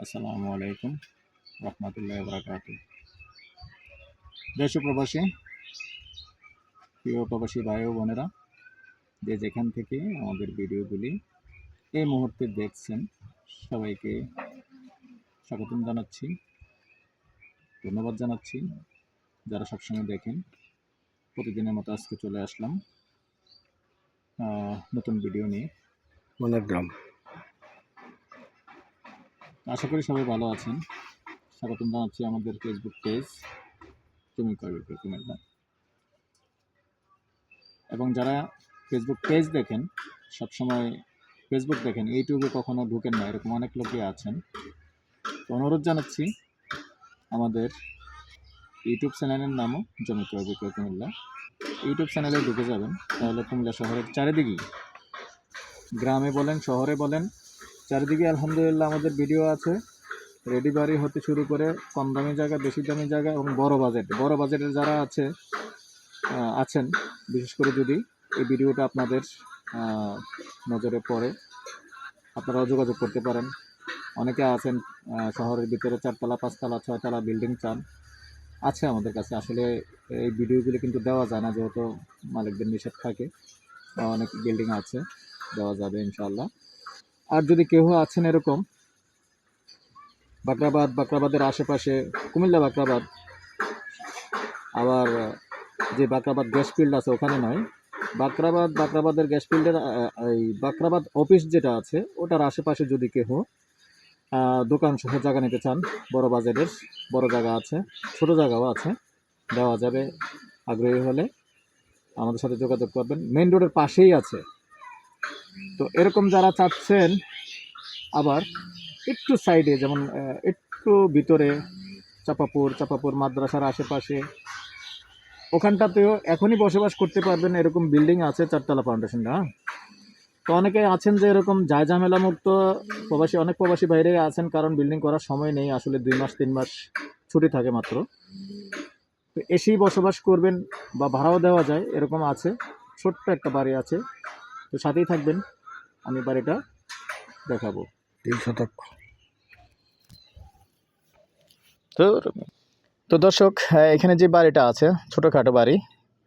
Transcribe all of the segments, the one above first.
আসসালামু আলাইকুম রহমতুল্লাহ বারাকাতু। দেশ ও প্রবাসী, প্রিয় প্রবাসী ভাই ও বোনেরা, যে যেখান থেকে আমাদের ভিডিওগুলি এই মুহূর্তে দেখছেন, সবাইকে স্বাগতম জানাচ্ছি, ধন্যবাদ জানাচ্ছি। যারা সবসময় দেখেন, প্রতিদিনের মতো আজকে চলে আসলাম নতুন ভিডিও নিয়ে। মনোগ্রাম। আশা করি সবাই ভালো আছেন। স্বাগতম জানাচ্ছি আমাদের ফেসবুক পেজ তুমি করবে কুমিল্লা। এবং যারা ফেসবুক পেজ দেখেন, সবসময় ফেসবুক দেখেন, ইউটিউবে কখনো ঢুকেন না, এরকম অনেক লোকই আছেন। তো অনুরোধ জানাচ্ছি, আমাদের ইউটিউব চ্যানেলের নামও জমি ক্রয় বিক্রয় কুমিল্লা। ইউটিউব চ্যানেলে ঢুকে যাবেন, তাহলে কুমিল্লা শহরের চারিদিকেই, গ্রামে বলেন শহরে বলেন, চারিদিকে আলহামদুলিল্লাহ আমাদের ভিডিও আছে। রেডি বাড়ি হতে শুরু করে কম দামি জায়গা, বেশি দামি জায়গা এবং বড় বাজেটের যারা আছেন, বিশেষ করে যদি এই ভিডিওটা আপনাদের নজরে পড়ে, আপনারাও যোগাযোগ করতে পারেন। অনেকে আছেন শহরের ভিতরে 4তলা 5তলা 6তলা বিল্ডিং চান, আছে আমাদের কাছে। আসলে এই ভিডিওগুলো কিন্তু দেওয়া যায় না, যেহেতু মালিকদের নিষেধ থাকে। অনেক বিল্ডিং আছে, দেওয়া যাবে ইনশাআল্লাহ। আর যদি কেউ আছেন এরকম বাকরাবাদের আশেপাশে, কুমিল্লা বাকরাবাদ, আবার যে বাকরাবাদ গ্যাস ফিল্ড আছে ওখানে নয়, বাকরাবাদের গ্যাস ফিল্ডের এই বাকরাবাদ অফিস যেটা আছে ওটার আশেপাশে যদি কেউ দোকান সহ জায়গা নিতে চান, বড় বাজেটের বড় জায়গা আছে, ছোট জায়গাও আছে, দেওয়া যাবে। আগ্রহী হলে আমাদের সাথে যোগাযোগ করবেন। মেইন রোডের পাশেই আছে। তো এরকম যারা চাচ্ছেন, আবার একটু সাইডে, যেমন একটু ভিতরে চাপাপুর মাদ্রাসার আশেপাশে, ওখানটাতেও এখনই বসবাস করতে পারবেন। এরকম বিল্ডিং আছে 4তলা ফাউন্ডেশন না। তো অনেকে আছেন যে এরকম ঝামেলা মুক্ত অনেক প্রবাসী বাইরে আছেন, কারণ বিল্ডিং করার সময় নেই, আসলে 2 মাস 3 মাস ছুটি থাকে মাত্র। তো এসেই বসবাস করবেন বা ভাড়াও দেওয়া যায়, এরকম আছে। ছোট্ট একটা বাড়ি আছে, তো সাথেই থাকবেন, আমি বাড়িটা দেখাবো। 3 শতক। তো দর্শক, এখানে যে বাড়িটা আছে, ছোটোখাটো বাড়ি,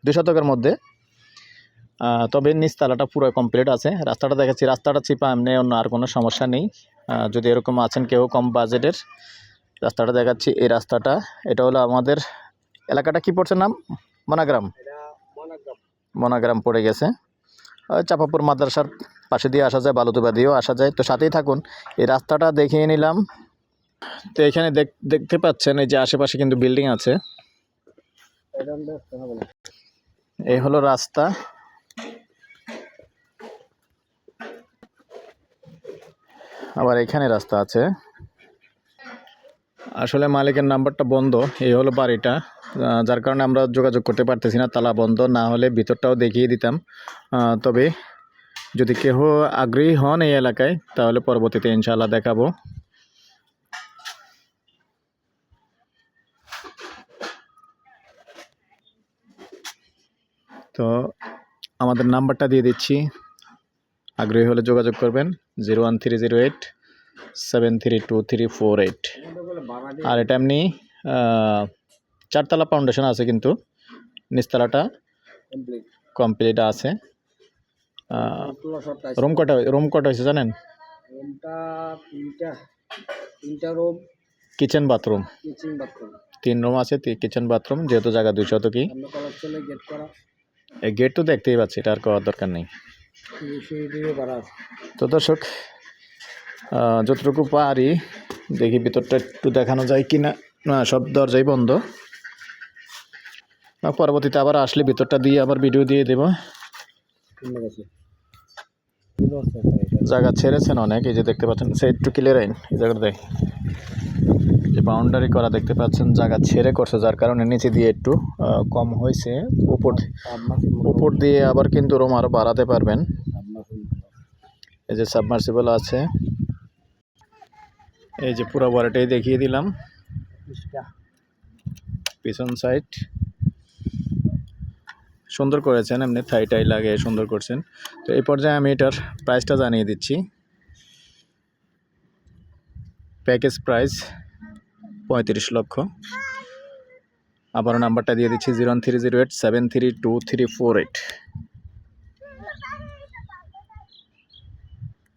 2 শতকের মধ্যে, তবে নিচতলাটা পুরো কমপ্লিট আছে। রাস্তাটা দেখাচ্ছি, রাস্তাটা চিপা, এমনি অন্য আর কোনো সমস্যা নেই। যদি এরকম আছেন কেউ কম বাজেটের, রাস্তাটা দেখাচ্ছি। এই রাস্তাটা, এটা হলো আমাদের এলাকাটা কি পড়ছে নাম, মনাগ্রাম পড়ে গেছে। চাপাপুর মাদ্রাসার পাশে দিয়ে আসা যায়, বালুতুবা দিয়েও আসা যায়। তো সাথেই থাকুন, এই রাস্তাটা দেখিয়ে নিলাম। তো এখানে দেখতে পাচ্ছেন এই যে আশেপাশে কিন্তু বিল্ডিং আছে। এই হলো রাস্তা। আবার এখানে রাস্তা আছে। আসলে মালিকের নাম্বারটা বন্ধ, এই হলো বাড়িটা, যার কারণে আমরা যোগাযোগ করতে পারতেছি না। তালা বন্ধ, না হলে ভিতরটাও দেখিয়ে দিতাম। তবে যদি কেউ আগ্রহী হন এই এলাকায়, তাহলে পরবর্তীতে ইনশাআল্লাহ দেখাবো। তো আমাদের নাম্বারটা দিয়ে দিচ্ছি, আগ্রহী হলে যোগাযোগ করবেন 01308 732348। আর এটা এমনি 4তলা ফাউন্ডেশন আছে, কিন্তু নিচতলাটা কমপ্লিট আছে। রুম কটা হয়েছে জানেন? কিচেন বাথরুম 3 রুম আছে, কিচেন বাথরুম, যেহেতু জায়গা 2 শতকই। এই গেট তো দেখতেই পাচ্ছি, এটা আর করার দরকার নেই। তো দর্শক, যতটুকু পারি দেখি ভিতরটা একটু দেখানো যায় কিনা। না, সব দরজাই বন্ধ। পরবর্তীতে আবার আসলে ভিতরটা দিয়ে আবার ভিডিও দিয়ে দেব। জায়গা ছেড়েছেন অনেক, এই যে দেখতে পাচ্ছেন, সে একটু ক্লিয়ার আইন এই জায়গাটা দেয়, যে বাউন্ডারি করা দেখতে পাচ্ছেন, জায়গা ছেড়ে করছে, যার কারণে নিচে দিয়ে একটু কম হয়েছে। উপর দিয়ে আবার কিন্তু রুম আরও বাড়াতে পারবেন। এই যে সাবমার্সিবল আছে, এই যে পুরো বাড়িটাই দেখিয়ে দিলাম। পিছন সাইড সুন্দর করেছেন, এমনি থাই লাগিয়ে সুন্দর করছেন। তো এই পর্যায়ে আমি এটার প্রাইসটা জানিয়ে দিচ্ছি। প্যাকেজ প্রাইস 35 লক্ষ। আবার নাম্বারটা দিয়ে দিচ্ছি 01308 732348।